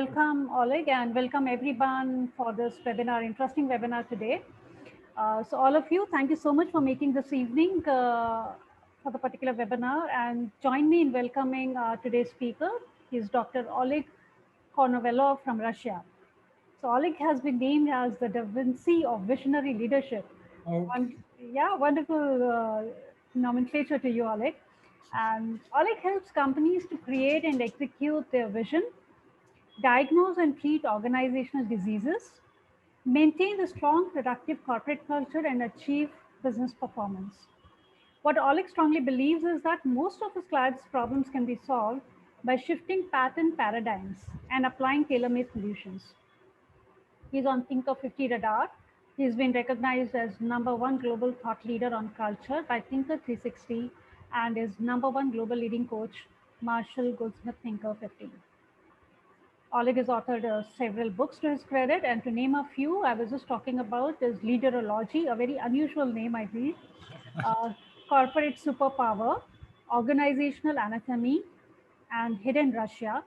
welcome Oleg and welcome everyone for this webinar, interesting webinar today. So all of you, thank you so much for making this evening for the particular webinar, and join me in welcoming today's speaker. He's Dr. Oleg Konovalov from Russia. So Oleg has been named as the Da Vinci of Visionary Leadership. Okay. Yeah, wonderful nomenclature to you, Oleg. And Oleg helps companies to create and execute their vision, diagnose and treat organizational diseases, maintain a strong productive corporate culture, and achieve business performance. What Oleg strongly believes is that most of his clients' problems can be solved by shifting pattern paradigms and applying tailor-made solutions. He's on Think of 50 radar. He's been recognized as #1 global thought leader on culture by Thinker 360 and is #1 global leading coach, Marshall Goldsmith Thinker 50. Oleg has authored several books to his credit, and to name a few, I was just talking about is Leaderology, a very unusual name, I believe, uh, Corporate Superpower, Organizational Anatomy, and Hidden Russia.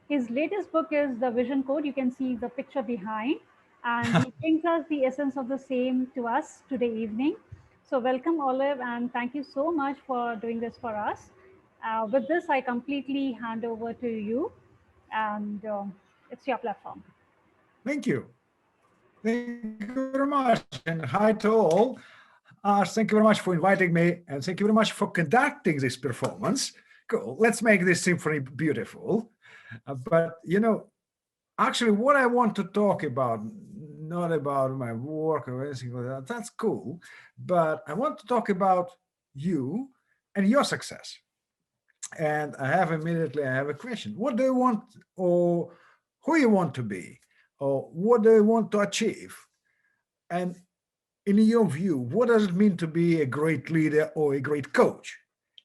His latest book is The Vision Code. You can see the picture behind, and he brings us the essence of the same to us today evening. So welcome, Oleg, and thank you so much for doing this for us. With this, I completely hand over to you, and it's your platform. Thank you. Thank you very much. And hi to all. Thank you very much for inviting me. And thank you very much for conducting this performance. Cool. Let's make this symphony beautiful. But, actually, what I want to talk about, not about my work or anything like that, that's cool. But I want to talk about you and your success. And I have a question. What do you want, or who you want to be, or what do you want to achieve? And in your view, what does it mean to be a great leader or a great coach?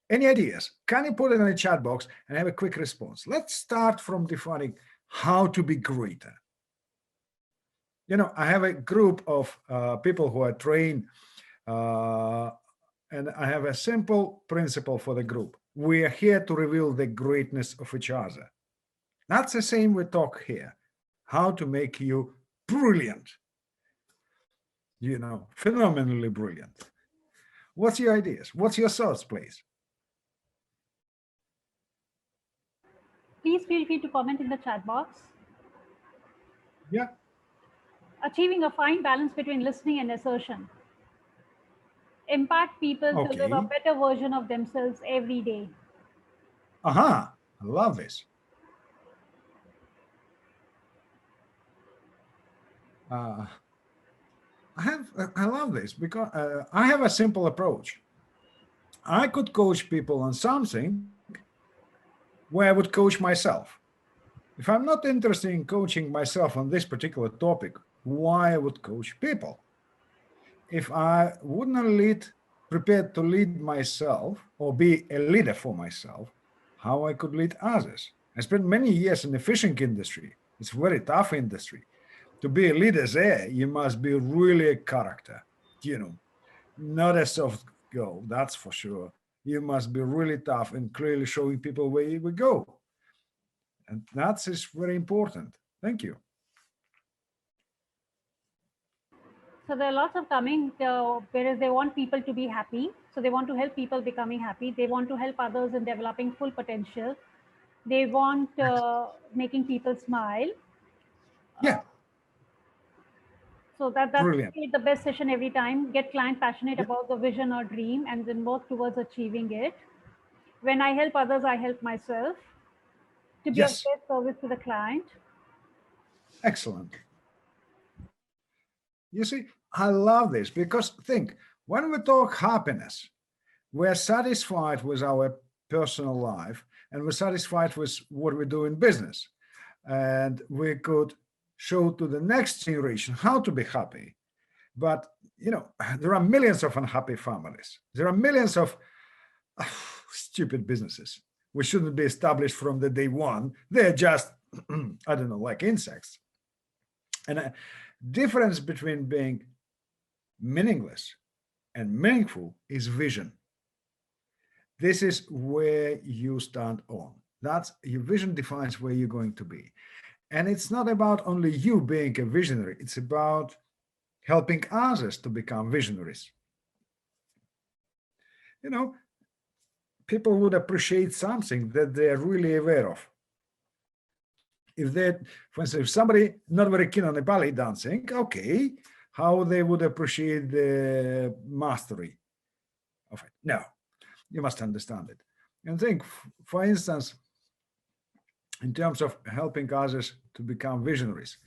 Any ideas? Can you put it in the chat box and have a quick response? Let's start from defining how to be greater. I have a group of people who are trained, and I have a simple principle for the group. We are here to reveal the greatness of each other. That's the same we talk here. How to make you brilliant. Phenomenally brilliant. What's your ideas? What's your thoughts, please? Please feel free to comment in the chat box. Yeah. Achieving a fine balance between listening and assertion. Impact people to live a better version of themselves every day. I love this. I love this because I have a simple approach. I could coach people on something where I would coach myself. If I'm not interested in coaching myself on this particular topic, why I would coach people? If I wouldn't prepared to lead myself or be a leader for myself, how I could lead others? I spent many years in the fishing industry. It's a very tough industry. To be a leader there, you must be really a character, not a soft girl, that's for sure. You must be really tough and clearly showing people where you would go. And that is very important. Thank you. So there are lots of coming, whereas they want people to be happy. So they want to help people becoming happy. They want to help others in developing full potential. They want making people smile. Yeah. So that's Brilliant. the best session every time. Get client passionate about the vision or dream and then work towards achieving it. When I help others, I help myself to be of best service to the client. Excellent. You see, I love this because think, when we talk happiness, we're satisfied with our personal life and we're satisfied with what we do in business. And we could show to the next generation how to be happy. But, there are millions of unhappy families. There are millions of stupid businesses which shouldn't be established from the day one. They're just, I don't know, like insects. And a difference between being meaningless and meaningful is vision. This is where you stand on. That's your vision defines where you're going to be. And it's not about only you being a visionary, it's about helping others to become visionaries. You know, people would appreciate something that they're really aware of. If they, for instance, if somebody not very keen on the ballet dancing, okay, how they would appreciate the mastery of it. No, you must understand it. And think, for instance, in terms of helping others to become visionaries,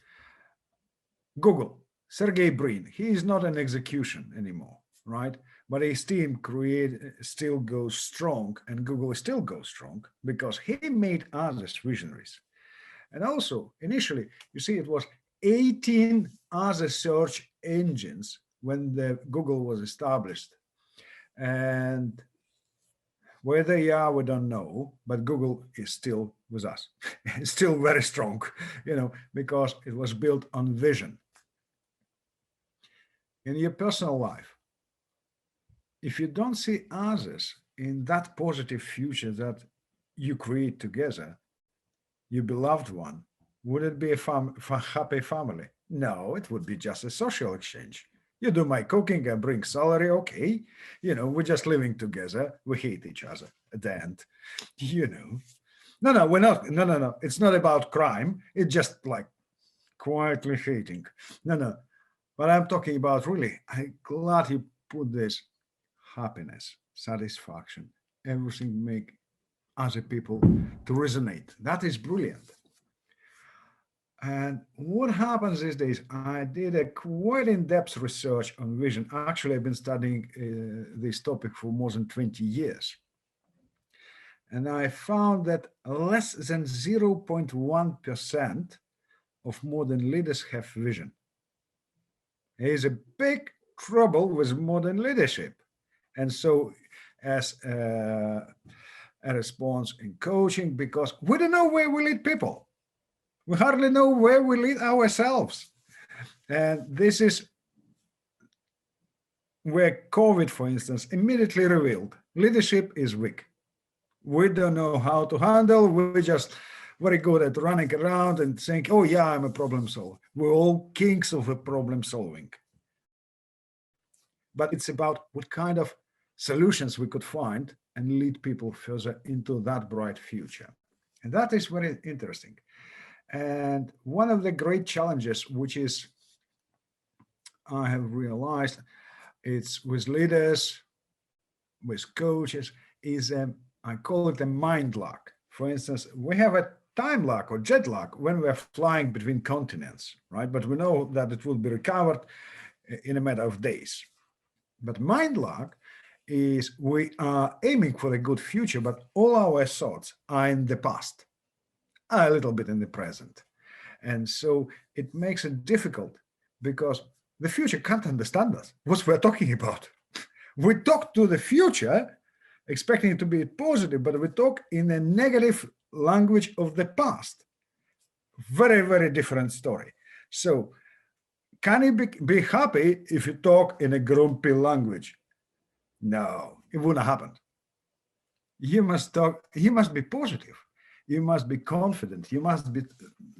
Google, Sergey Brin, he is not an execution anymore, right? But his team still goes strong, and Google still goes strong because he made others visionaries. And also, initially, you see, it was 18 other search engines when the Google was established. And where they are, we don't know, but Google is still with us. It's still very strong, because it was built on vision. In your personal life, if you don't see others in that positive future that you create together, your beloved one, would it be a happy family? No, it would be just a social exchange. You do my cooking, I bring salary, okay. We're just living together. We hate each other at the end, No, we're not. No. It's not about crime. It's just like quietly hating. No. But I'm talking about really, I'm glad you put this happiness, satisfaction, everything make other people to resonate. That is brilliant. And what happens these days, I did a quite in-depth research on vision. Actually, I've been studying this topic for more than 20 years. And I found that less than 0.1% of modern leaders have vision. There is a big trouble with modern leadership. And so as a response in coaching, because we don't know where we lead people. We hardly know where we lead ourselves. And this is where COVID, for instance, immediately revealed leadership is weak. We don't know how to handle. We're just very good at running around and saying, oh yeah, I'm a problem solver. We're all kings of a problem solving. But it's about what kind of solutions we could find and lead people further into that bright future. And that is very interesting. And one of the great challenges, which is, I have realized, it's with leaders, with coaches, is I call it a mind lag. For instance, we have a time lag or jet lag when we're flying between continents, right? But we know that it will be recovered in a matter of days. But mind lag is we are aiming for a good future, but all our thoughts are in the past, a little bit in the present. And so it makes it difficult because the future can't understand us, what we're talking about. We talk to the future expecting it to be positive, but we talk in a negative language of the past. Very, very different story. So can you be happy if you talk in a grumpy language? No, it wouldn't happen. You must be positive. You must be confident. You must be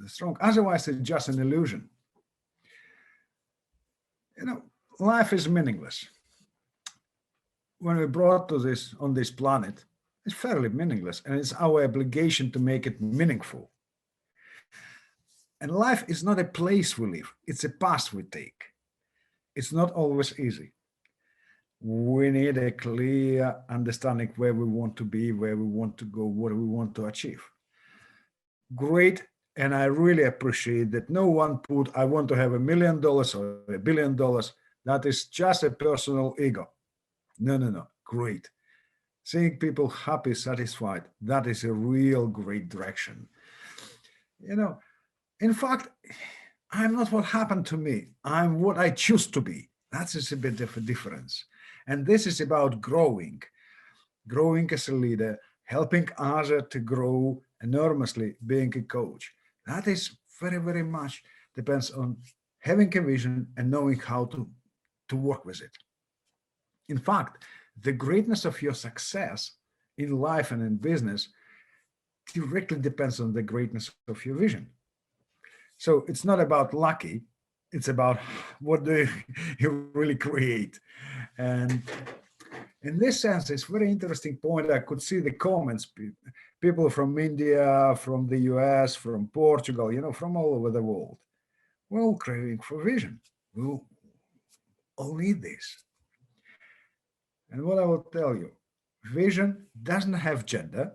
strong. Otherwise, it's just an illusion. Life is meaningless. When we're brought to this on this planet, it's fairly meaningless, and it's our obligation to make it meaningful. And life is not a place we live, it's a path we take. It's not always easy. We need a clear understanding where we want to be, where we want to go, what we want to achieve. Great, and I really appreciate that no one put, I want to have $1 million or $1 billion. That is just a personal ego. No. Great. Seeing people happy, satisfied, that is a real great direction. In fact, I'm not what happened to me. I'm what I choose to be. That is a bit of a difference. And this is about growing as a leader, helping others to grow enormously, being a coach. That is very, very much depends on having a vision and knowing how to work with it. In fact, the greatness of your success in life and in business directly depends on the greatness of your vision. So it's not about lucky, it's about what do you really create. And in this sense, it's very interesting point. I could see the comments, people from India, from the US, from Portugal, from all over the world. We're all craving for vision. We all need this. And what I will tell you, vision doesn't have gender,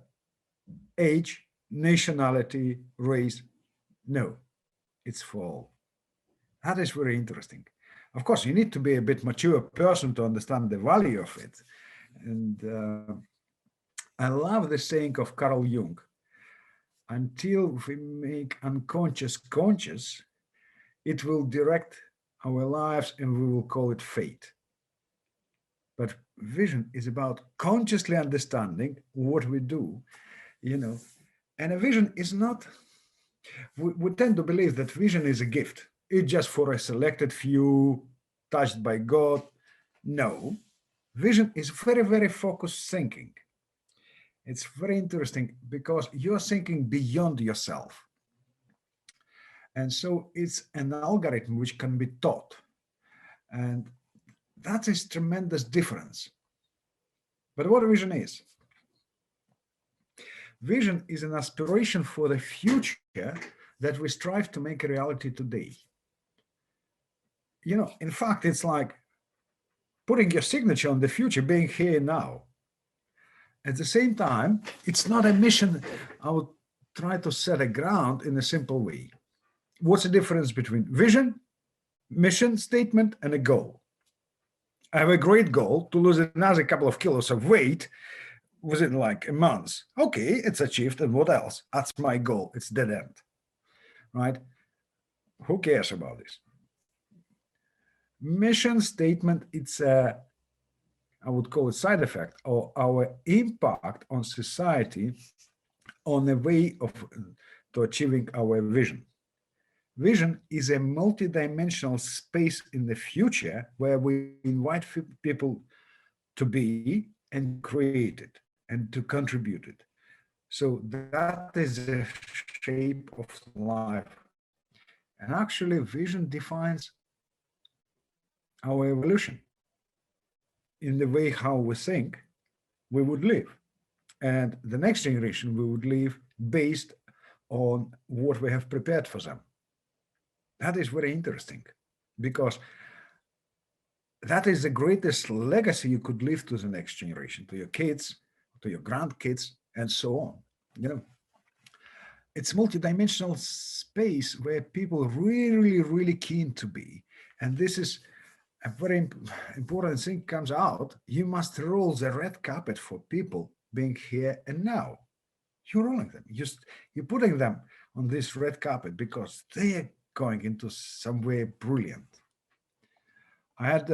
age, nationality, race. No, it's for all. That is very interesting. Of course, you need to be a bit mature person to understand the value of it. And I love the saying of Carl Jung, until we make unconscious conscious, it will direct our lives and we will call it fate. But vision is about consciously understanding what we do, and a vision is not, we tend to believe that vision is a gift. It's just for a selected few, touched by God. No, vision is very, very focused thinking. It's very interesting because you're thinking beyond yourself. And so it's an algorithm which can be taught. And that is tremendous difference. But what vision is? Vision is an aspiration for the future that we strive to make a reality today. In fact, it's like putting your signature on the future, being here now. At the same time, it's not a mission. I would try to set a ground in a simple way. What's the difference between vision, mission statement, and a goal? I have a great goal to lose another couple of kilos of weight within like a month. Okay, it's achieved, and what else? That's my goal. It's dead end, right? Who cares about this? Mission statement, it's a, I would call it side effect or our impact on society on a way to achieving our vision. Vision is a multidimensional space in the future where we invite people to be and create it and to contribute it. So that is the shape of life. And actually, vision defines our evolution in the way how we think we would live. And the next generation, we would live based on what we have prepared for them. That is very interesting because that is the greatest legacy you could leave to the next generation, to your kids, to your grandkids, and so on. It's multidimensional space where people really, really keen to be. And this is a very important thing comes out. You must roll the red carpet for people being here and now. You're rolling them. You're putting them on this red carpet because they are going into somewhere brilliant. I had,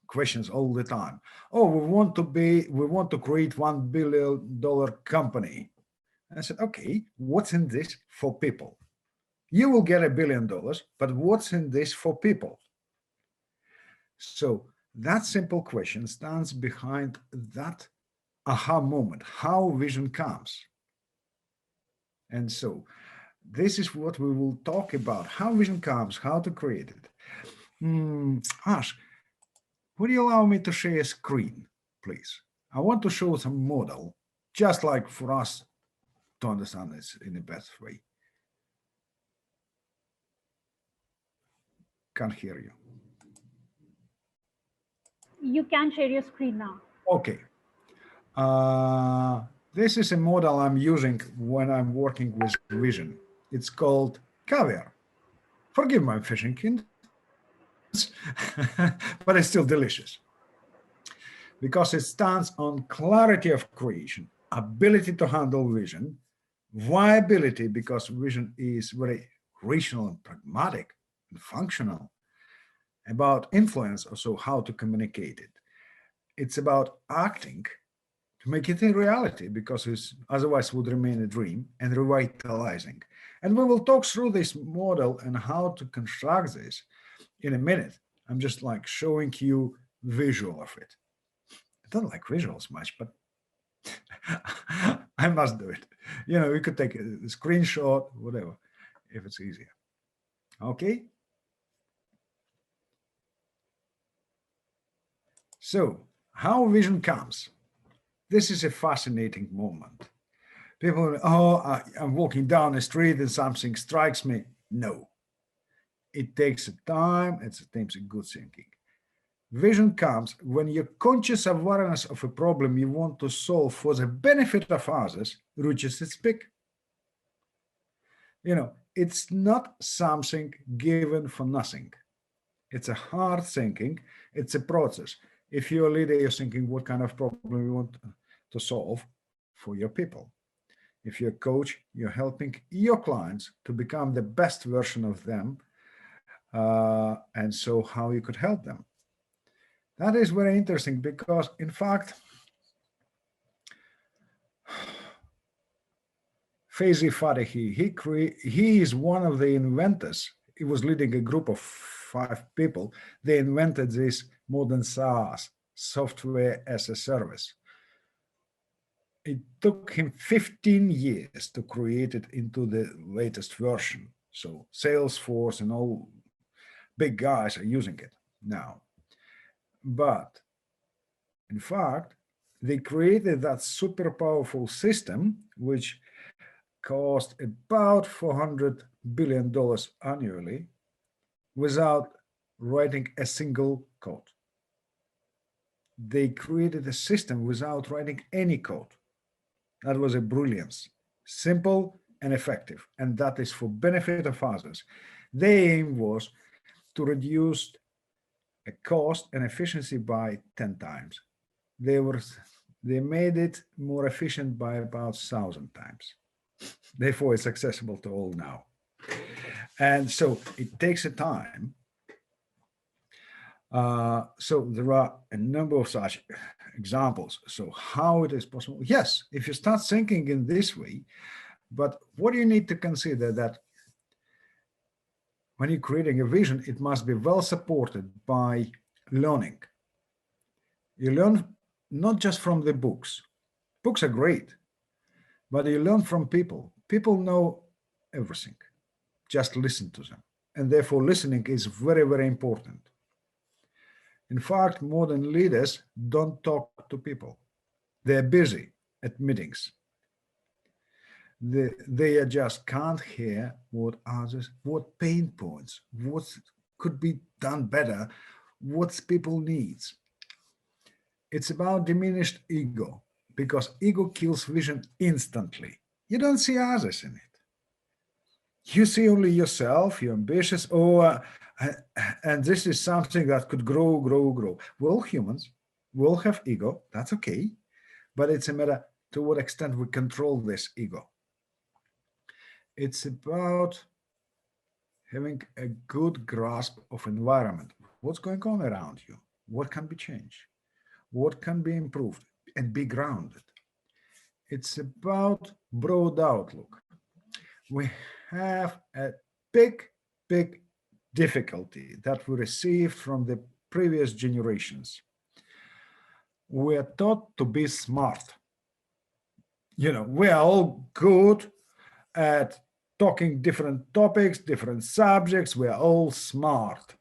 questions all the time. Oh, we want to create $1 billion company. I said, okay, what's in this for people? You will get $1 billion, but what's in this for people? So that simple question stands behind that aha moment, how vision comes. And so this is what we will talk about, how vision comes, how to create it. Ash, would you allow me to share a screen, please? I want to show some model, just like for us to understand this in the best way. Can't hear you. You can share your screen now. Okay. This is a model I'm using when I'm working with vision. It's called caviar. Forgive my fishing kinds, but it's still delicious because it stands on clarity of creation, ability to handle vision, viability, because vision is very rational and pragmatic and functional, about influence, also how to communicate it. It's about acting to make it a reality, because it otherwise would remain a dream, and revitalizing. And we will talk through this model and how to construct this in a minute. I'm just like showing you visual of it. I don't like visuals much, but I must do it. You know, we could take a screenshot, whatever, if it's easier. Okay. So how vision comes. This is a fascinating moment. People, oh, I'm walking down the street and something strikes me. No, it takes a time. It takes a good thinking. Vision comes when your conscious awareness of a problem you want to solve for the benefit of others reaches its peak. You know, it's not something given for nothing. It's a hard thinking. It's a process. If you're a leader, you're thinking what kind of problem you want to solve for your people. If you're a coach, you're helping your clients to become the best version of them, and so how you could help them. That is very interesting because, in fact, Faizi Farahi, he is one of the inventors. He was leading a group of 5 people. They invented this modern SaaS, software as a service. It took him 15 years to create it into the latest version. So Salesforce and all big guys are using it now. But in fact, they created that super powerful system, which cost about $400 billion annually, without writing a single code. They created a system without writing any code. That was a brilliance, simple and effective, and that is for benefit of others. Their aim was to reduce a cost and efficiency by 10 times. They made it more efficient by about 1,000 times. Therefore, it's accessible to all now. And so it takes a time. So there are a number of such examples. So how it is possible? Yes, if you start thinking in this way, but what do you need to consider that when you're creating a vision, it must be well supported by learning. You learn not just from the books. Books are great, but you learn from people. People know everything. Just listen to them. And therefore, listening is very, very important. In fact, modern leaders don't talk to people. They're busy at meetings. They just can't hear what others, what pain points, what could be done better, what people needs. It's about diminished ego, because ego kills vision instantly. You don't see others in it. You see only yourself, you're ambitious, and this is something that could grow. Well, humans will have ego, that's okay, but it's a matter to what extent we control this ego. It's about having a good grasp of environment. What's going on around you? What can be changed? What can be improved? And be grounded. It's about broad outlook. We have a big difficulty that we received from the previous generations. We are taught to be smart. You know, we are all good at talking different topics, different subjects. We are all smart.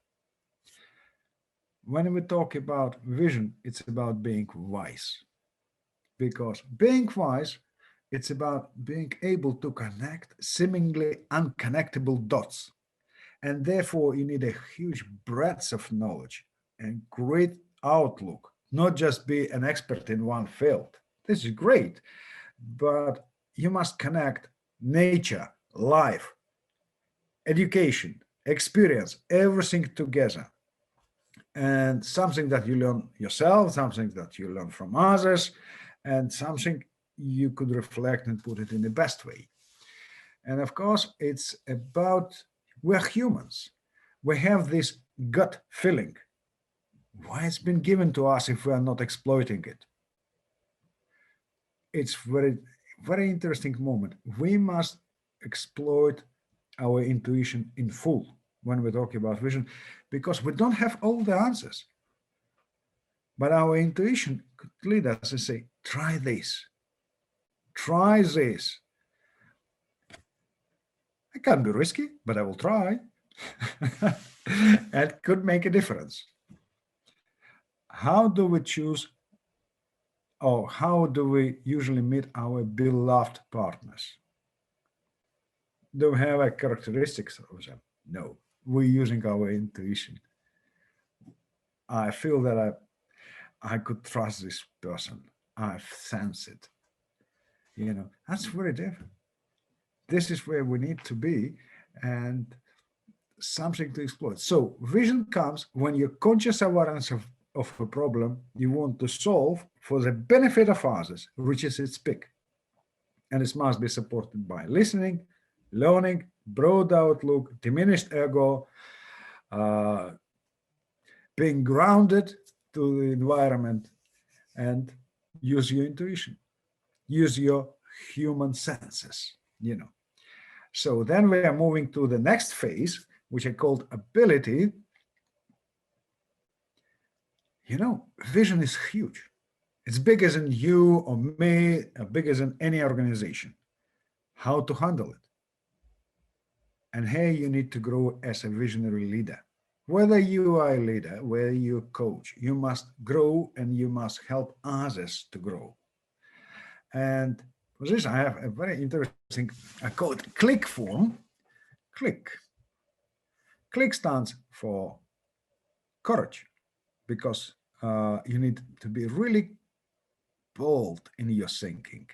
When we talk about vision, it's about being wise. Because being wise, it's about being able to connect seemingly unconnectable dots. And therefore, you need a huge breadth of knowledge and great outlook, not just be an expert in one field. This is great, but you must connect nature, life, education, experience, everything together. And something that you learn yourself, something that you learn from others, and something you could reflect and put it in the best way. And of course, it's about, we're humans. We have this gut feeling. Why it's been given to us if we are not exploiting it? It's very interesting moment. We must exploit our intuition in full when we talk about vision, because we don't have all the answers. But our intuition could lead us and say, try this, try this. It can be risky, but I will try. It could make a difference. How do we choose, or how do we usually meet our beloved partners? Do we have a characteristics of them? No, we're using our intuition. I feel that I could trust this person. I sense it. That's very different. This is where we need to be, and something to explore. So vision comes when your conscious awareness of a problem you want to solve for the benefit of others reaches its peak. And it must be supported by listening, learning, broad outlook, diminished ego, being grounded to the environment, and use your intuition, use your human senses, So then we are moving to the next phase, which I called ability. Vision is huge. It's bigger than you or me, bigger than any organization. How to handle it? And here you need to grow as a visionary leader. Whether you are a leader, whether you're a coach, you must grow and you must help others to grow. And for this, I have a very interesting, I call it click form. Click. Click stands for courage, because you need to be really bold in your thinking.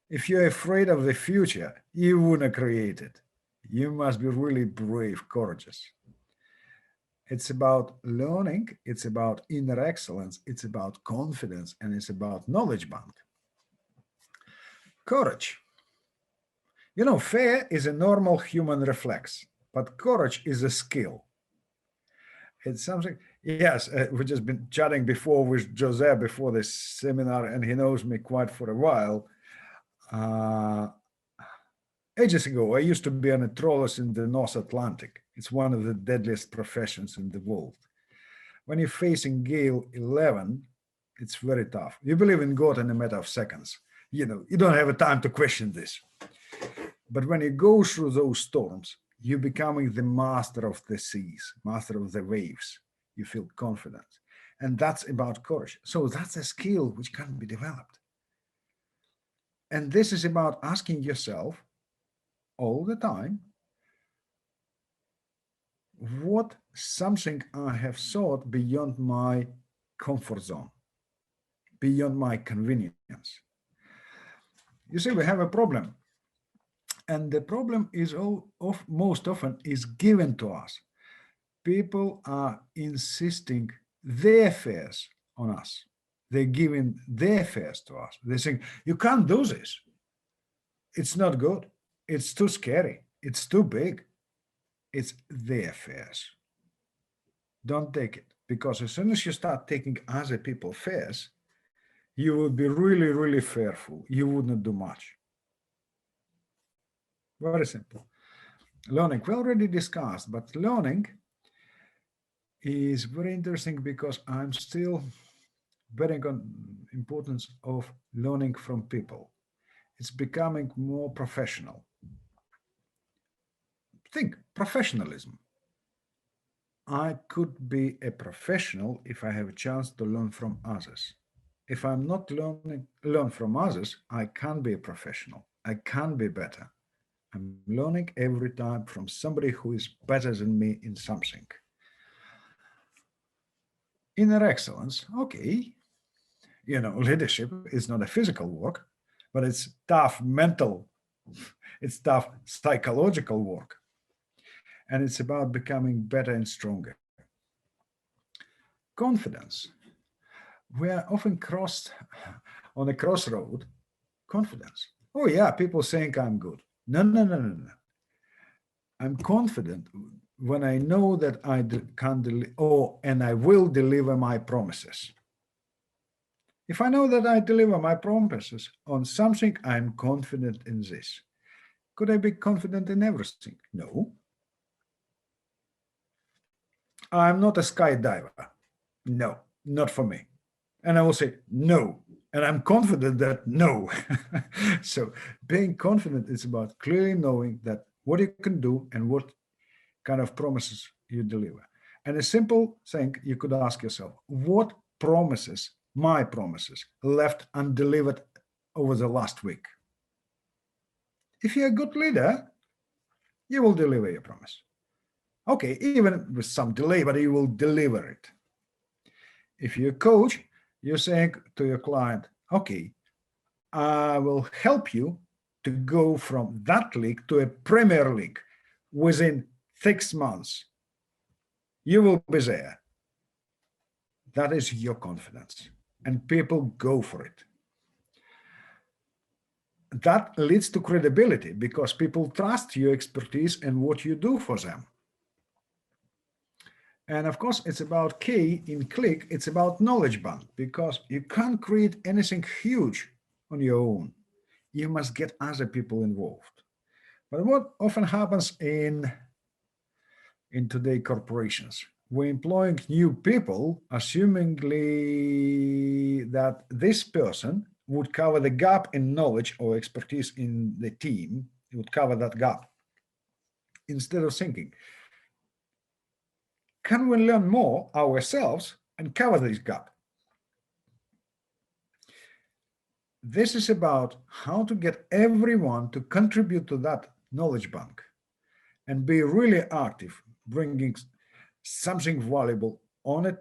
If you're afraid of the future, you wouldn't create it. You must be really brave, courageous. It's about learning, it's about inner excellence, it's about confidence, and it's about knowledge bank. Courage. Fear is a normal human reflex, but courage is a skill. It's something, yes, we've just been chatting before with Jose before this seminar, and he knows me quite for a while. Ages ago, I used to be an trawlers in the North Atlantic. It's one of the deadliest professions in the world. When you're facing gale 11, it's very tough. You believe in God in a matter of seconds. You don't have a time to question this. But when you go through those storms, you're becoming the master of the seas, master of the waves. You feel confident. And that's about courage. So that's a skill which can be developed. And this is about asking yourself all the time, what something I have thought beyond my comfort zone, beyond my convenience. You see, we have a problem. And the problem is most often is given to us. People are insisting their fears on us. They're giving their fears to us. They're saying, you can't do this. It's not good. It's too scary. It's too big. It's their fears. Don't take it. Because as soon as you start taking other people's fears, you will be really, really fearful. You wouldn't do much. Very simple. Learning, we already discussed, but learning is very interesting because I'm still betting on importance of learning from people. It's becoming more professional. Think, professionalism. I could be a professional if I have a chance to learn from others. If I'm not learn from others, I can't be a professional. I can't be better. I'm learning every time from somebody who is better than me in something. Inner excellence, okay. Leadership is not a physical work, but it's tough mental, it's tough psychological work. And it's about becoming better and stronger. Confidence. We are often crossed on a crossroad. Confidence. Oh yeah, people think I'm good. No. I'm confident when I know that I can and I will deliver my promises. If I know that I deliver my promises on something, I'm confident in this. Could I be confident in everything? No. I'm not a skydiver. No, not for me. And I will say, no, And I'm confident that no. So being confident is about clearly knowing that what you can do and what kind of promises you deliver. And a simple thing you could ask yourself, what promises, my promises, left undelivered over the last week? If you're a good leader, you will deliver your promise. Okay, even with some delay, but you will deliver it. If you're a coach, you're saying to your client, okay, I will help you to go from that league to a Premier League within 6 months. You will be there. That is your confidence. And people go for it. That leads to credibility because people trust your expertise and what you do for them. And of course, it's about K in click, it's about knowledge bank because you can't create anything huge on your own. You must get other people involved. But what often happens in today corporations, we're employing new people, assumingly that this person would cover the gap in knowledge or expertise in the team, it would cover that gap. Instead of thinking, can we learn more ourselves and cover this gap? This is about how to get everyone to contribute to that knowledge bank and be really active, bringing something valuable on a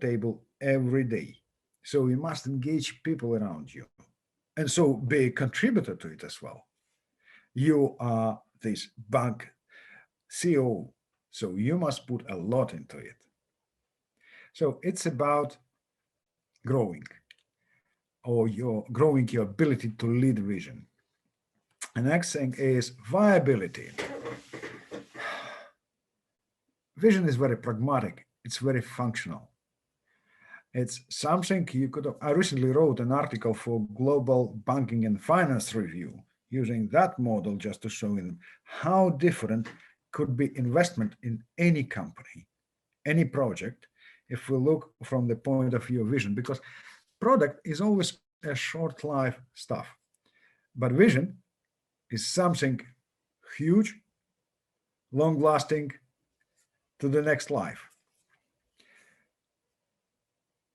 table every day. So you must engage people around you. And so be a contributor to it as well. You are this bank CEO, so you must put a lot into it. So it's about growing or growing your ability to lead vision. The next thing is viability. Vision is very pragmatic. It's very functional. It's something you could have. I recently wrote an article for Global Banking and Finance Review using that model just to show them how different could be investment in any company, any project, if we look from the point of view of vision, because product is always a short life stuff. But vision is something huge, long lasting to the next life.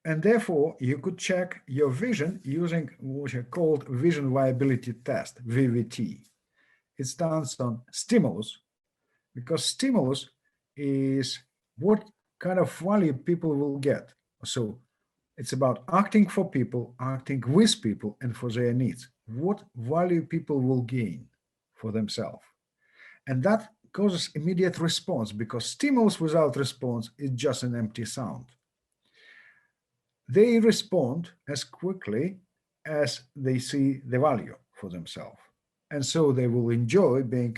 And therefore, you could check your vision using what are called vision viability test, VVT. It stands on stimulus, because stimulus is what kind of value people will get. So it's about acting for people, acting with people, and for their needs. What value people will gain for themselves. And that causes immediate response, because stimulus without response is just an empty sound. They respond as quickly as they see the value for themselves. And so they will enjoy being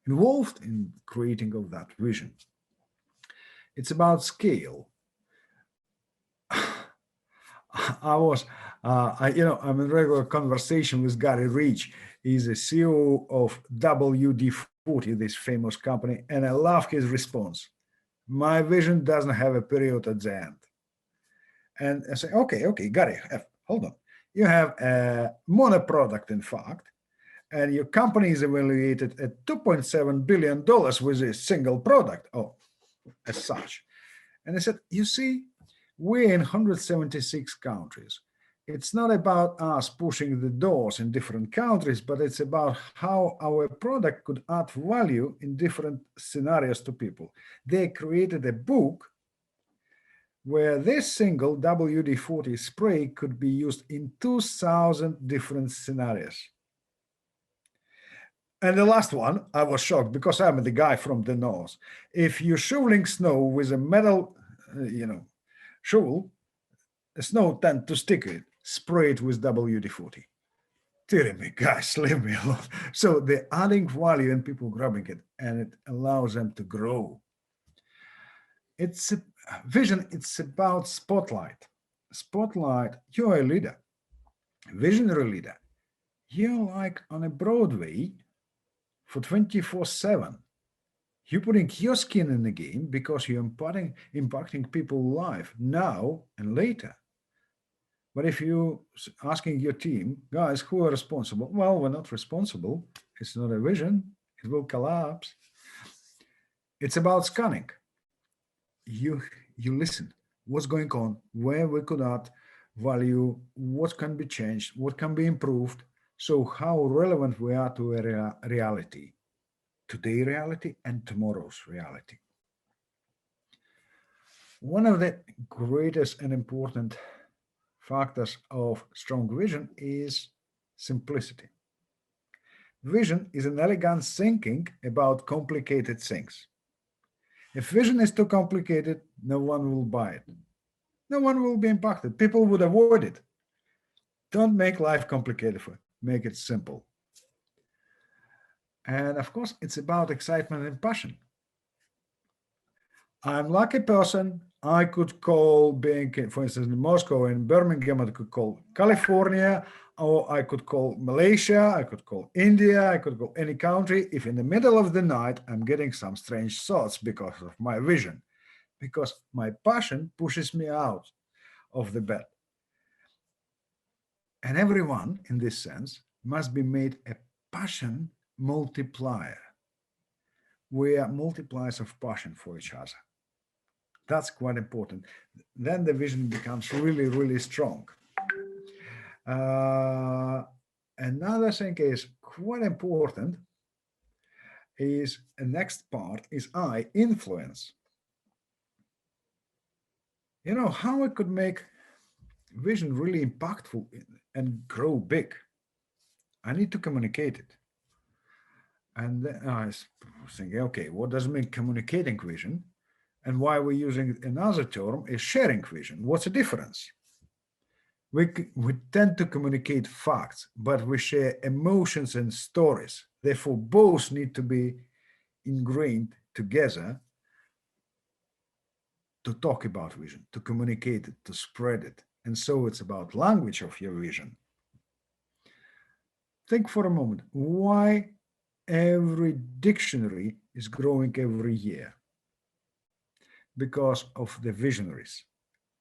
involved in creating of that vision. It's about scale. I'm in regular conversation with Gary Reach. He's a CEO of WD-40, this famous company, and I love his response. My vision doesn't have a period at the end. And I say, okay, Gary, hold on. You have a mono product, in fact, and your company is evaluated at $2.7 billion with a single product, as such. And I said, you see, we're in 176 countries. It's not about us pushing the doors in different countries, but it's about how our product could add value in different scenarios to people. They created a book where this single WD-40 spray could be used in 2,000 different scenarios. And the last one, I was shocked because I'm the guy from the north. If you're shoveling snow with a metal, shovel, the snow tends to stick it. Spray it with WD-40. Dear me, guys, leave me alone. So they're adding value and people grabbing it, and it allows them to grow. It's a vision. It's about spotlight. Spotlight. You're a leader, visionary leader. You're like on a Broadway for 24/7. You're putting your skin in the game because you're impacting people's life now and later. But if you asking your team, guys, who are responsible? Well, we're not responsible. It's not a vision. It will collapse. It's about scanning. You you listen. What's going on? Where we could add value? What can be changed? What can be improved? So how relevant we are to a reality, today reality and tomorrow's reality. One of the greatest and important factors of strong vision is simplicity. Vision is an elegant thinking about complicated things. If vision is too complicated, no one will buy it. No one will be impacted. People would avoid it. Don't make life complicated for it. Make it simple. And of course, it's about excitement and passion. I'm lucky person. I could call being, for instance, in Moscow and Birmingham, I could call California, or I could call Malaysia, I could call India, I could call any country. If in the middle of the night, I'm getting some strange thoughts because of my vision, because my passion pushes me out of the bed. And everyone, in this sense, must be made a passion multiplier. We are multipliers of passion for each other. That's quite important. Then the vision becomes really, really strong. Another thing is quite important is the next part is I, influence. You know, how I could make vision really impactful and grow big. I need to communicate it. And then I was thinking, okay, what does it mean communicating vision? And why we're using another term is sharing vision. What's the difference? We tend to communicate facts, but we share emotions and stories. Therefore, both need to be ingrained together to talk about vision, to communicate it, to spread it. And so it's about language of your vision. Think for a moment, why every dictionary is growing every year? Because of the visionaries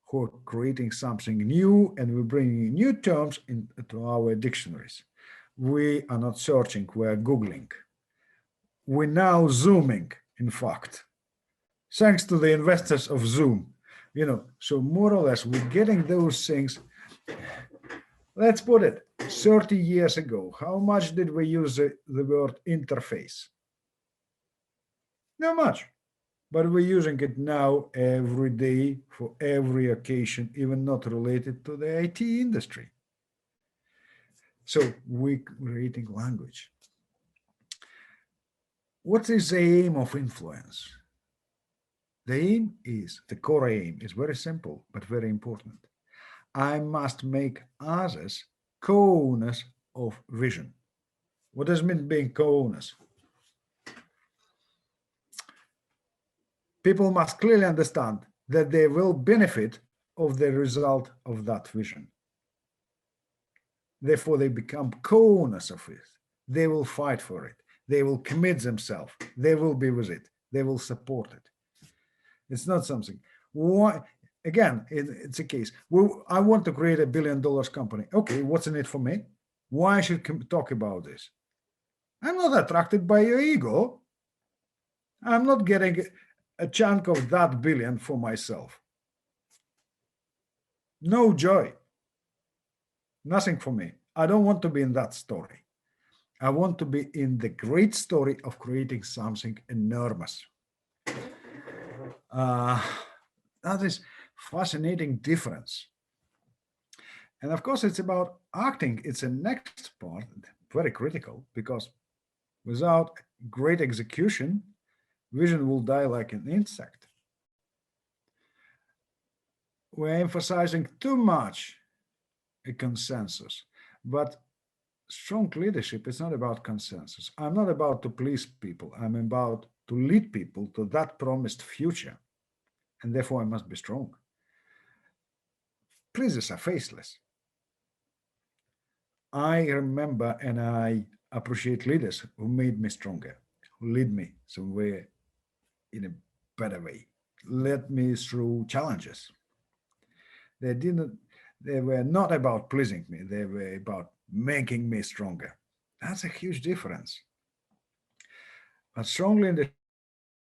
who are creating something new, and we're bringing new terms into our dictionaries. We are not searching, we're Googling. We're now Zooming, in fact, thanks to the investors of Zoom. You know, so more or less, we're getting those things. Let's put it 30 years ago. How much did we use the word interface? Not much. But we're using it now every day for every occasion, even not related to the IT industry. So we're creating language. What is the aim of influence? The aim is, the core aim is very simple, but very important. I must make others co-owners of vision. What does it mean being co-owners? People must clearly understand that they will benefit of the result of that vision. Therefore, they become co-owners of it. They will fight for it. They will commit themselves. They will be with it. They will support it. It's not something. Why? Again, it's a case. Well, I want to create $1 billion company. Okay, what's in it for me? Why I should talk about this? I'm not attracted by your ego. I'm not getting a chunk of that billion for myself. No joy. Nothing for me. I don't want to be in that story. I want to be in the great story of creating something enormous. That is fascinating difference. And of course, it's about acting. It's a next part, very critical, because without great execution, vision will die like an insect. We're emphasizing too much a consensus, but strong leadership is not about consensus. I'm not about to please people. I'm about to lead people to that promised future. And therefore, I must be strong. Pleasers are faceless. I remember and I appreciate leaders who made me stronger, who lead me somewhere in a better way, led me through challenges. They didn't, They were not about pleasing me. They were about making me stronger. That's a huge difference. But strongly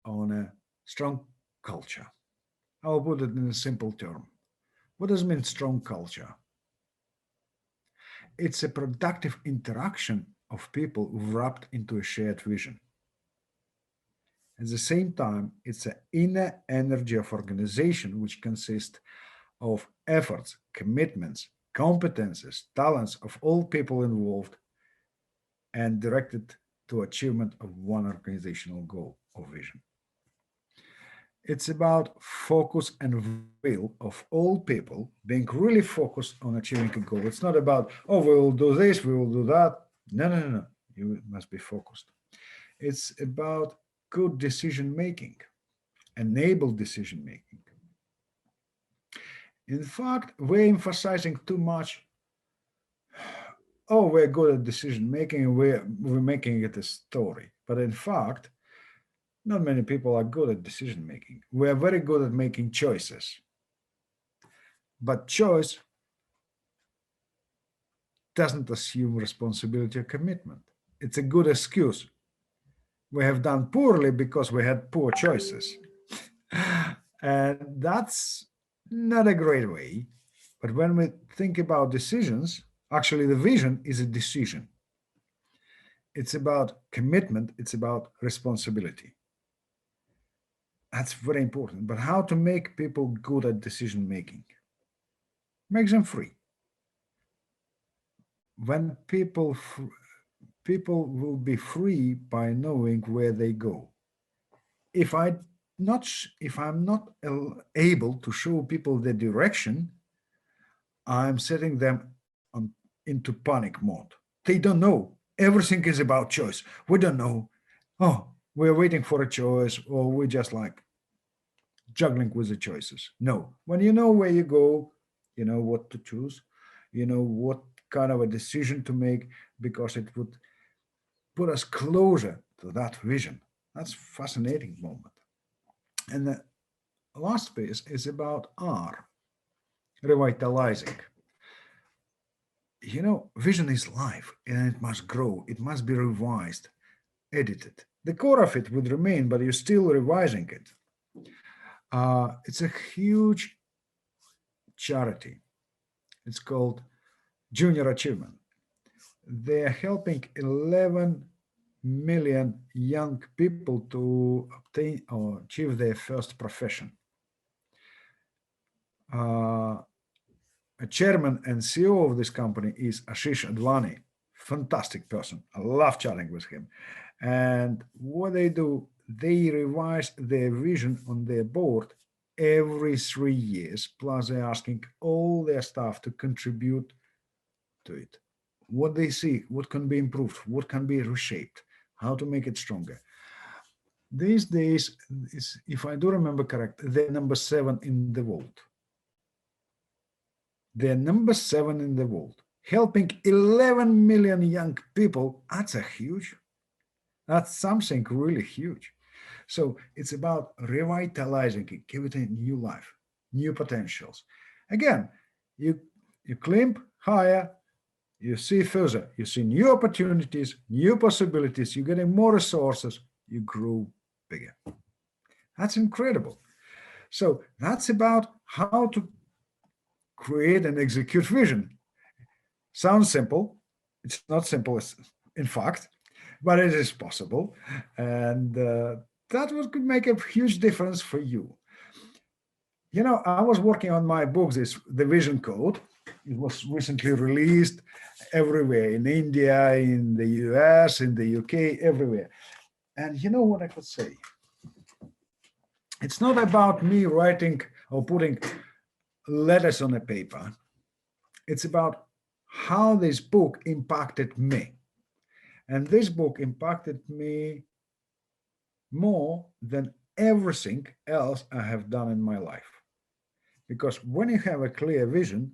on a strong culture. I'll put it in a simple term. What does it mean, strong culture? It's a productive interaction of people wrapped into a shared vision. At the same time, it's an inner energy of organization which consists of efforts, commitments, competences, talents of all people involved and directed to achievement of one organizational goal or vision. It's about focus and will of all people being really focused on achieving a goal. It's not about, oh, we will do this, we will do that. No, no, no, no. You must be focused. It's about good decision making, enable decision making. In fact, we're emphasizing too much. Oh, we're good at decision making and we're making it a story. But in fact, not many people are good at decision making. We are very good at making choices. But choice doesn't assume responsibility or commitment. It's a good excuse. We have done poorly because we had poor choices. And that's not a great way. But when we think about decisions, actually the vision is a decision. It's about commitment, it's about responsibility. That's very important. But how to make people good at decision making? Make them free. When people will be free by knowing where they go. If I'm not able to show people the direction, I'm setting them into panic mode. They don't know. Everything is about choice. We don't know. Oh, we're waiting for a choice, or we're just like juggling with the choices. No. When you know where you go, you know what to choose, you know what kind of a decision to make, because it would put us closer to that vision. That's a fascinating moment. And the last piece is about R, revitalizing. You know, vision is life and it must grow. It must be revised, edited. The core of it would remain, but you're still revising it. It's a huge charity. It's called Junior Achievement. They're helping 11 million young people to obtain or achieve their first profession. A chairman and CEO of this company is Ashish Advani, fantastic person. I love chatting with him. And what they do, they revise their vision on their board every 3 years, plus they're asking all their staff to contribute to it. What they see, what can be improved, what can be reshaped, how to make it stronger. These days, if I do remember correct, they're number 7 in the world. They're number 7 in the world, helping 11 million young people. That's something really huge. So it's about revitalizing it, give it a new life, new potentials. Again, you climb higher, you see further, you see new opportunities, new possibilities, you're getting more resources, you grow bigger. That's incredible. So that's about how to create and execute vision. Sounds simple. It's not simple, in fact, but it is possible. And that could make a huge difference for you. You know, I was working on my book, the Vision Code. It was recently released everywhere, in India, in the US, in the UK, everywhere. And you know what I could say? It's not about me writing or putting letters on a paper. It's about how this book impacted me. And this book impacted me more than everything else I have done in my life. Because when you have a clear vision,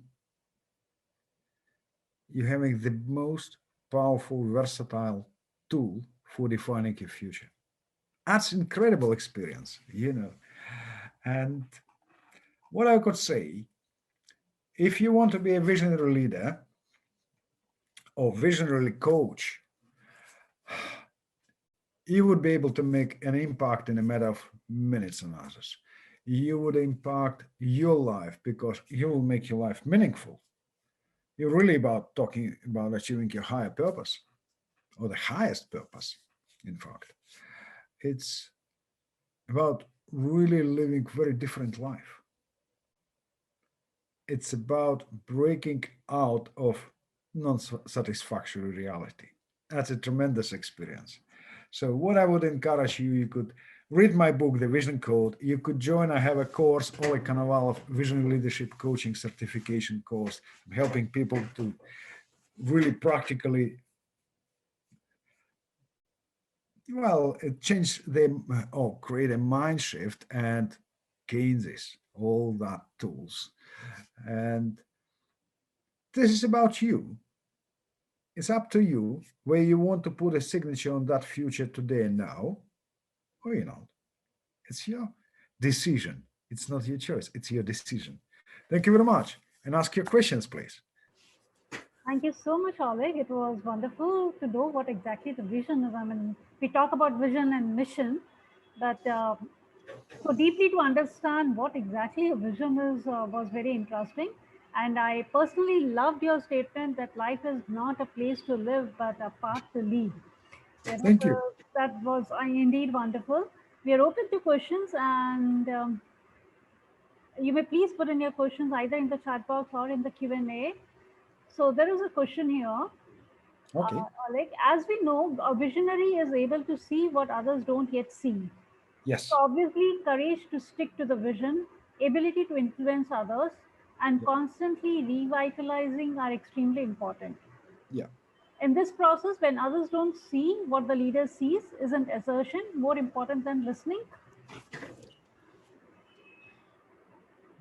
you're having the most powerful, versatile tool for defining your future. That's incredible experience, you know. And what I could say, If you want to be a visionary leader or visionary coach, you would be able to make an impact in a matter of minutes on others. You would impact your life because you will make your life meaningful. You're really about talking about achieving your higher purpose or the highest purpose, in fact. It's about really living very different life. It's about breaking out of non-satisfactory reality. That's a tremendous experience. So what I would encourage you, you could read my book, The Vision Code. You could join, I have a course, Oleg Konovalov Vision Leadership Coaching Certification course. I'm helping people to really practically, well, change them or create a mind shift and gain this, all that tools. And this is about you. It's up to you where you want to put a signature on that future today and now, or you know, it's your decision. It's not your choice, it's your decision. Thank you very much. And ask your questions, please. Thank you so much, Oleg. It was wonderful to know what exactly the vision is. I mean, we talk about vision and mission, but so deeply to understand what exactly a vision is was very interesting. And I personally loved your statement that life is not a place to live, but a path to lead. Thank you. That was indeed wonderful. We are open to questions, and you may please put in your questions either in the chat box or in the Q&A. So there is a question here, Okay. Oleg. As we know, a visionary is able to see what others don't yet see. So Yes. obviously, courage to stick to the vision, ability to influence others, and Yeah. constantly revitalizing are extremely important. Yeah. In this process, when others don't see what the leader sees, isn't assertion more important than listening?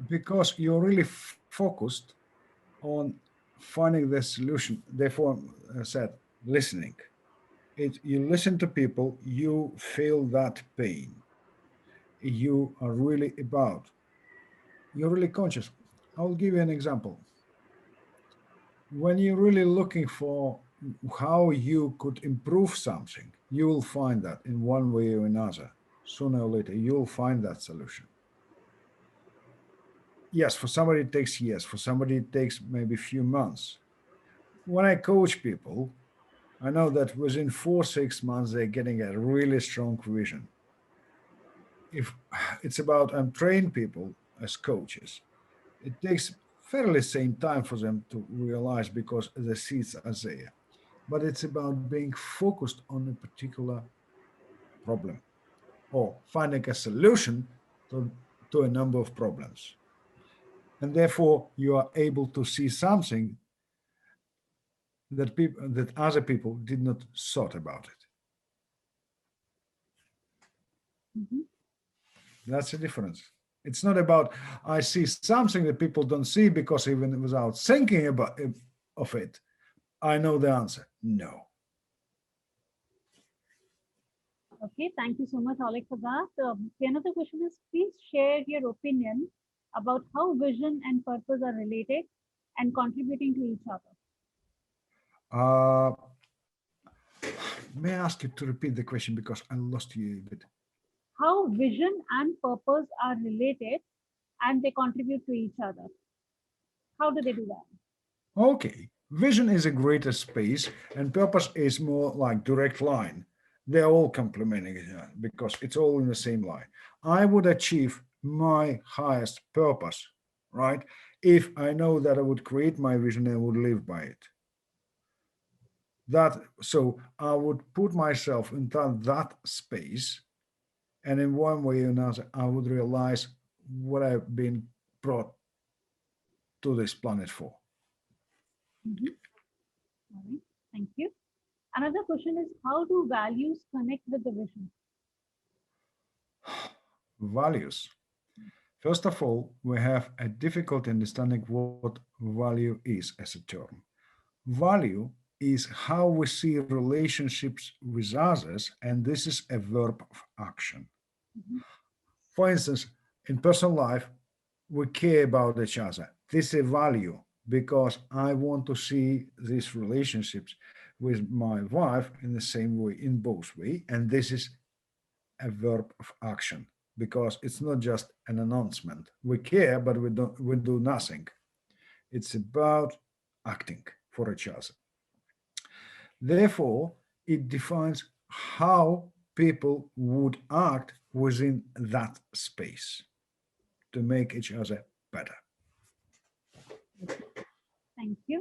Because you're really focused on finding the solution. Therefore, I said listening. You listen to people, you feel that pain. You are really about, you're really conscious. I'll give you an example. When you're really looking for how you could improve something, you will find that in one way or another. Sooner or later, you'll find that solution. Yes, for somebody it takes years, for somebody it takes maybe a few months. When I coach people, I know that within 4 6 months they're getting a really strong vision. If it's about train people as coaches, it takes fairly same time for them to realize because the seeds are there. But it's about being focused on a particular problem or finding a solution to a number of problems. And therefore you are able to see something that people that other people did not thought about it. Mhm. That's the difference. It's not about I see something that people don't see because even without thinking about of it, I know the answer. No. Okay, thank you so much, Oleg, for that. The another question is, please share your opinion about how vision and purpose are related and contributing to each other. Uh, may I ask you to repeat the question because I lost you a bit. How vision and purpose are related and they contribute to each other. How do they do that? Okay. Vision is a greater space, and purpose is more like direct line. They're all complementing each other because it's all in the same line. I would achieve my highest purpose, right? If I know that I would create my vision and would live by it. That so I would put myself into that space, and in one way or another, I would realize what I've been brought to this planet for. Mhm. All right, thank you. Another question is, how do values connect with the vision? Values. First of all, we have a difficulty understanding what value is as a term. Value is how we see relationships with others, and this is a verb of action. Mhm. For instance, in personal life, we care about each other. this is a value because I want to see these relationships with my wife in the same way, in both ways. And this is a verb of action because it's not just an announcement. We care, but we do nothing. It's about acting for each other. Therefore, it defines how people would act within that space to make each other better. Thank you.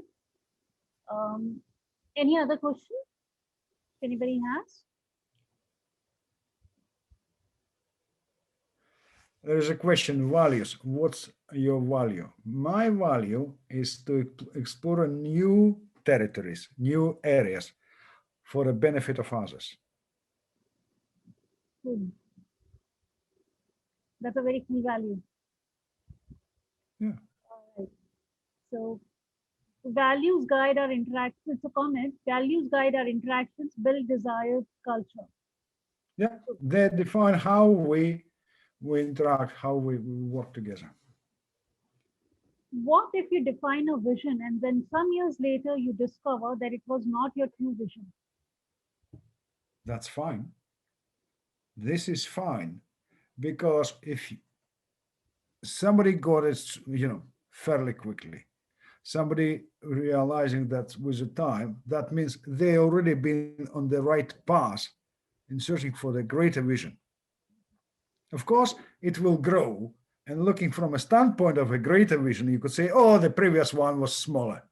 Any other questions anybody has? There is a question, values. What's your value? My value is to explore new territories, new areas for the benefit of others. Good. That's a very cool value. Yeah. All right. So values guide our interactions. It's a comment. Values guide our interactions, build desired culture. Yeah, they define how we interact, how we work together. What if you define a vision and then some years later you discover that it was not your true vision? That's fine. This is fine because if somebody got it, fairly quickly, somebody realizing that with the time, that means they already been on the right path in searching for the greater vision. Of course, it will grow. And looking from a standpoint of a greater vision, you could say, oh, the previous one was smaller.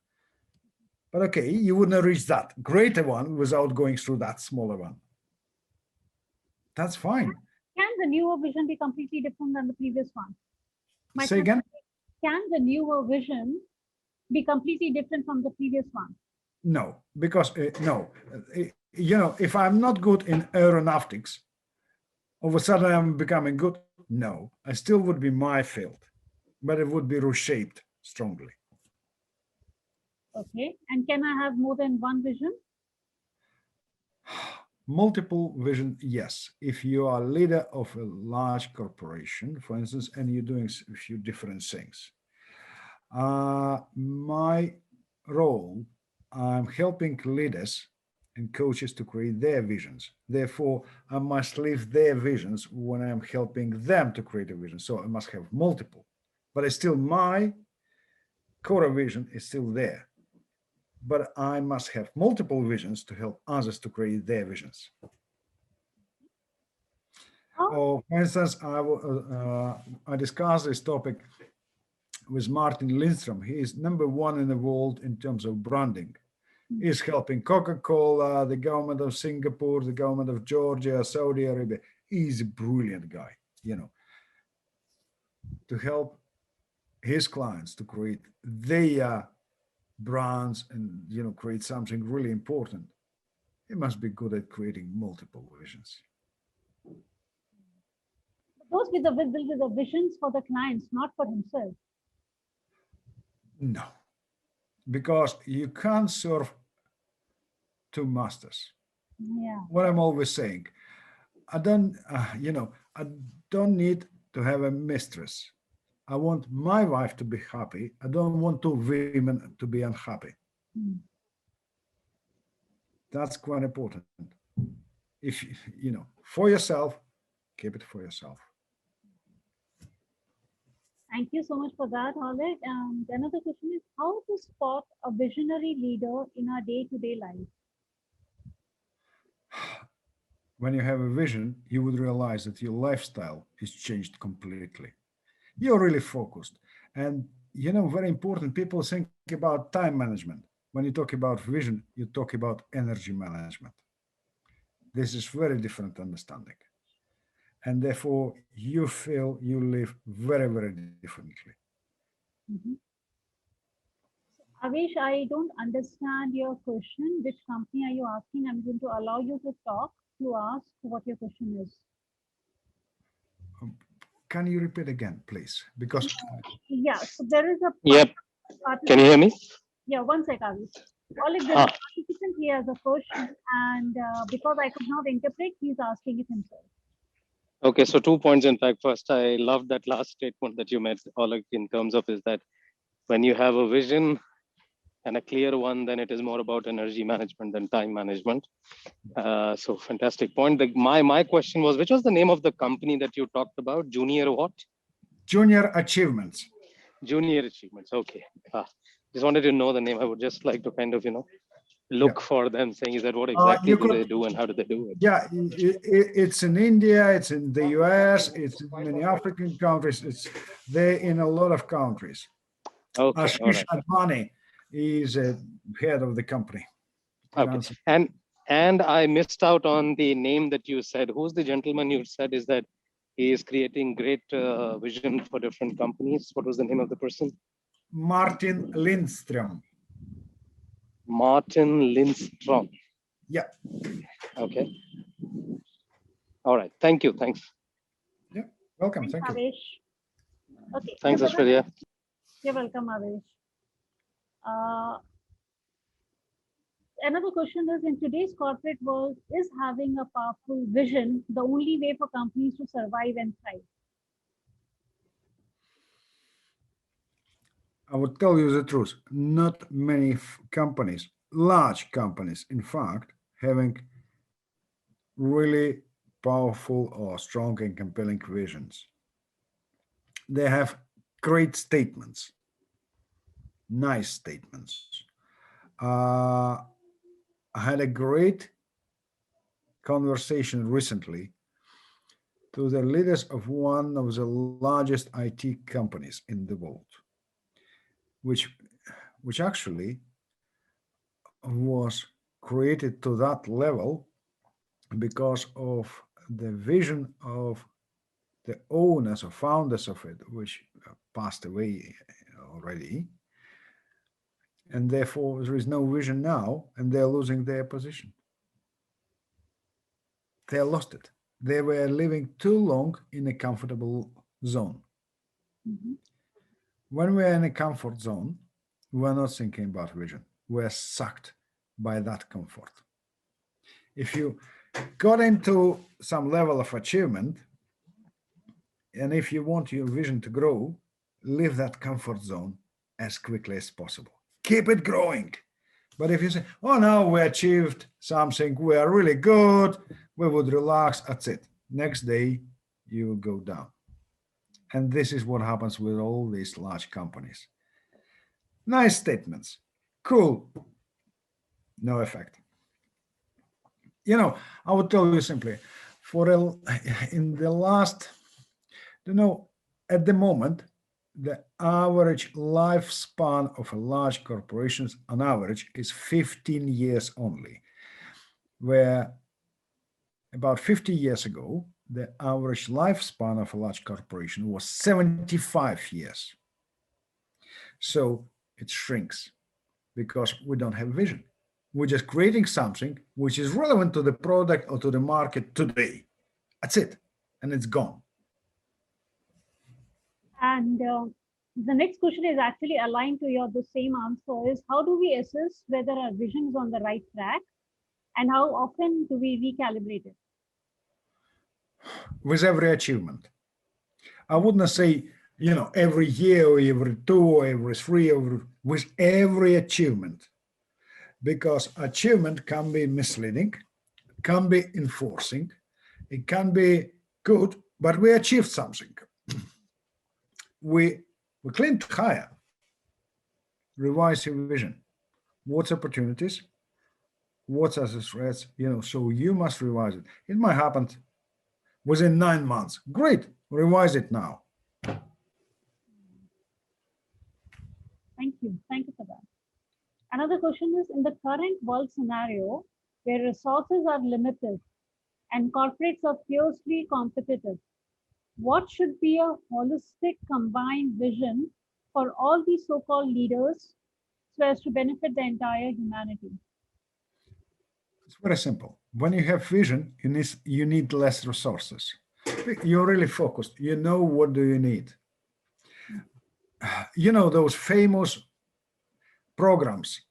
But okay, you wouldn't reach that greater one without going through that smaller one. That's fine. Can the newer vision be completely different than the previous one? Say again? Can the newer vision be completely different from the previous one? No, because no. If I'm not good in aeronautics, all of a sudden I'm becoming good. No, I still would be my field, but it would be reshaped strongly. Okay. And can I have more than one vision? Multiple vision, yes. If you are leader of a large corporation, for instance, and you're doing a few different things. My role, I'm helping leaders and coaches to create their visions. Therefore, I must leave their visions when I'm helping them to create a vision. So I must have multiple, but it's still my core vision is still there. But I must have multiple visions to help others to create their visions. For instance, I discussed this topic with Martin Lindstrom. He is #1 in the world in terms of branding. He's helping Coca-Cola, the government of Singapore, the government of Georgia, Saudi Arabia. He's a brilliant guy, to help his clients to create their brands and, create something really important. He must be good at creating multiple visions. Those with the visions for the clients, not for himself. No, because you can't serve two masters. Yeah. What I'm always saying, I don't need to have a mistress. I want my wife to be happy. I don't want two women to be unhappy. That's quite important. If for yourself, keep it for yourself. Thank you so much for that, Oleg. And another question is how to spot a visionary leader in our day-to-day life? When you have a vision, you would realize that your lifestyle is changed completely. You're really focused. And, very important, people think about time management. When you talk about vision, you talk about energy management. This is very different understanding. And therefore, you feel you live very, very differently. Avesh, I don't understand your question. Which company are you asking? I'm going to allow you to talk to ask what your question is. Can you repeat again, please? Because yeah, so there is a Yep. Can you hear me? Yeah, one sec, Avesh. Oleg, there's a participant, he has a question, and because I could not interpret, he's asking it himself. Okay, so 2 points. In fact, first, I love that last statement that you made, Oleg, in terms of is that when you have a vision and a clear one, then it is more about energy management than time management. So fantastic point. My question was, which was the name of the company that you talked about? Junior what? Junior Achievements. Junior Achievements. Okay. Just wanted to know the name. I would just like to kind of, look for them, saying, is that what exactly do they do and how do they do it? Yeah, it's in India, it's in the US, it's in many African countries, they're in a lot of countries. Okay. Ashish Advani is head of the company. Okay. And I missed out on the name that you said. Who's the gentleman you said is that he is creating great vision for different companies? What was the name of the person? Martin Lindström. Martin Lindstrom. Yeah. Okay. All right. Thank you. Thanks. Yeah. Welcome. Thanks, Thank you. Avesh. Okay. Thanks, Ashwarya. You're welcome, Avesh. Another question is, in today's corporate world, is having a powerful vision the only way for companies to survive and thrive? I would tell you the truth. Not many companies, large companies, in fact, having really powerful or strong and compelling visions. They have great statements, nice statements. I had a great conversation recently to the leaders of one of the largest IT companies in the world, which actually was created to that level because of the vision of the owners or founders of it, which passed away already. And therefore, there is no vision now, and they're losing their position. They lost it. They were living too long in a comfortable zone. Mm-hmm. When we're in a comfort zone, we're not thinking about vision. We're sucked by that comfort. If you got into some level of achievement, and if you want your vision to grow, leave that comfort zone as quickly as possible. Keep it growing. But if you say, oh, no, we achieved something, we are really good, we would relax, that's it. Next day, you will go down. And this is what happens with all these large companies. Nice statements. Cool. No effect. I would tell you simply, in the last, at the moment, the average lifespan of a large corporations on average is 15 years only, where about 50 years ago, the average lifespan of a large corporation was 75 years. So it shrinks because we don't have vision. We're just creating something which is relevant to the product or to the market today. That's it. And it's gone. And the next question is actually aligned to the same answer is, how do we assess whether our vision is on the right track and how often do we recalibrate it? With every achievement. I wouldn't say, every year or every 2 or every 3, with every achievement. Because achievement can be misleading, can be enforcing, it can be good, but we achieved something. We claimed higher, revise your vision. What's opportunities? What are the threats? So you must revise it. It might happen within 9 months. Great, revise it now. Thank you for that. Another question is, in the current world scenario where resources are limited and corporates are fiercely competitive, what should be a holistic combined vision for all these so-called leaders so as to benefit the entire humanity? It's very simple. When you have vision, you need less resources. You're really focused. You know what do you need. Those famous programs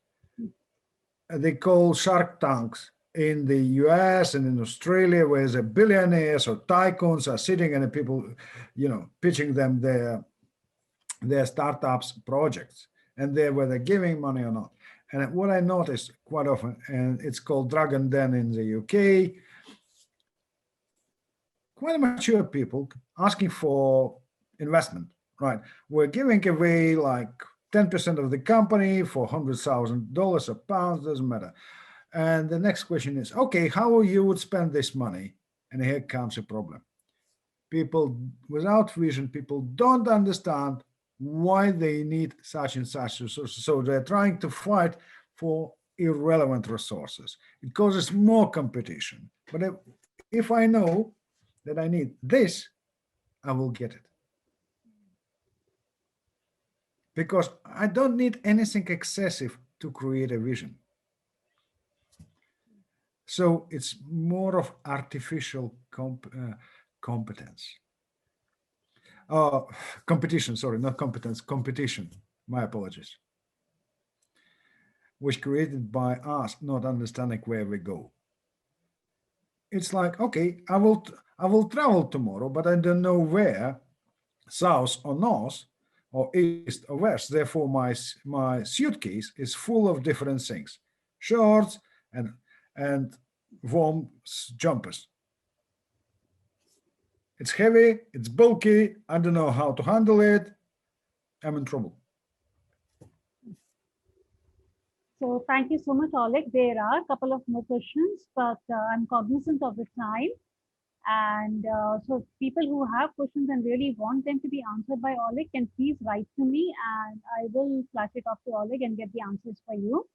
they call Shark Tanks in the US and in Australia, where the billionaires or tycoons are sitting and the people, pitching them their their startups projects and whether giving money or not. And what I noticed quite often, and it's called Dragon Den in the UK, quite mature people asking for investment, right? We're giving away like 10% of the company for $100,000 or pounds, doesn't matter. And the next question is, okay, how you would spend this money? And here comes a problem. People without vision, people don't understand why they need such and such resources. So they're trying to fight for irrelevant resources. It causes more competition. But if I know that I need this, I will get it. Because I don't need anything excessive to create a vision. So it's more of artificial competence. Competition, sorry, not competence, competition. My apologies. Was created by us not understanding where we go. It's like, okay, I will travel tomorrow, but I don't know where, south or north, or east or west. Therefore, my suitcase is full of different things, shorts and warm jumpers. It's heavy, it's bulky, I don't know how to handle it, I'm in trouble. So thank you so much, Oleg. There are a couple of more questions, but I'm cognizant of the time. And so people who have questions and really want them to be answered by Oleg can please write to me and I will flash it off to Oleg and get the answers for you.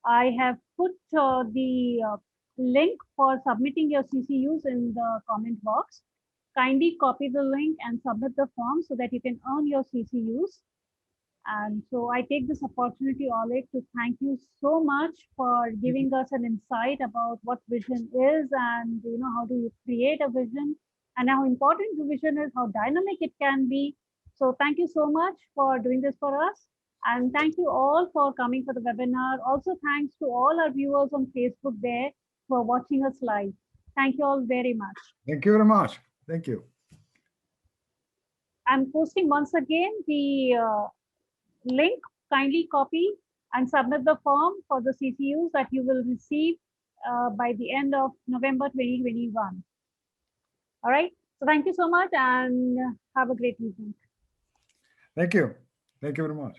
I have put the link for submitting your CCUs in the comment box. Kindly copy the link and submit the form so that you can earn your CCUs. And so I take this opportunity, Oleg, to thank you so much for giving us an insight about what vision is and how do you create a vision and how important the vision is, how dynamic it can be. So thank you so much for doing this for us. And thank you all for coming for the webinar. Also, thanks to all our viewers on Facebook there who are watching us live. Thank you all very much. Thank you very much. Thank you. I'm posting once again the link. Kindly copy and submit the form for the CCUs that you will receive by the end of November 2021. All right. So thank you so much and have a great evening. Thank you. Thank you very much.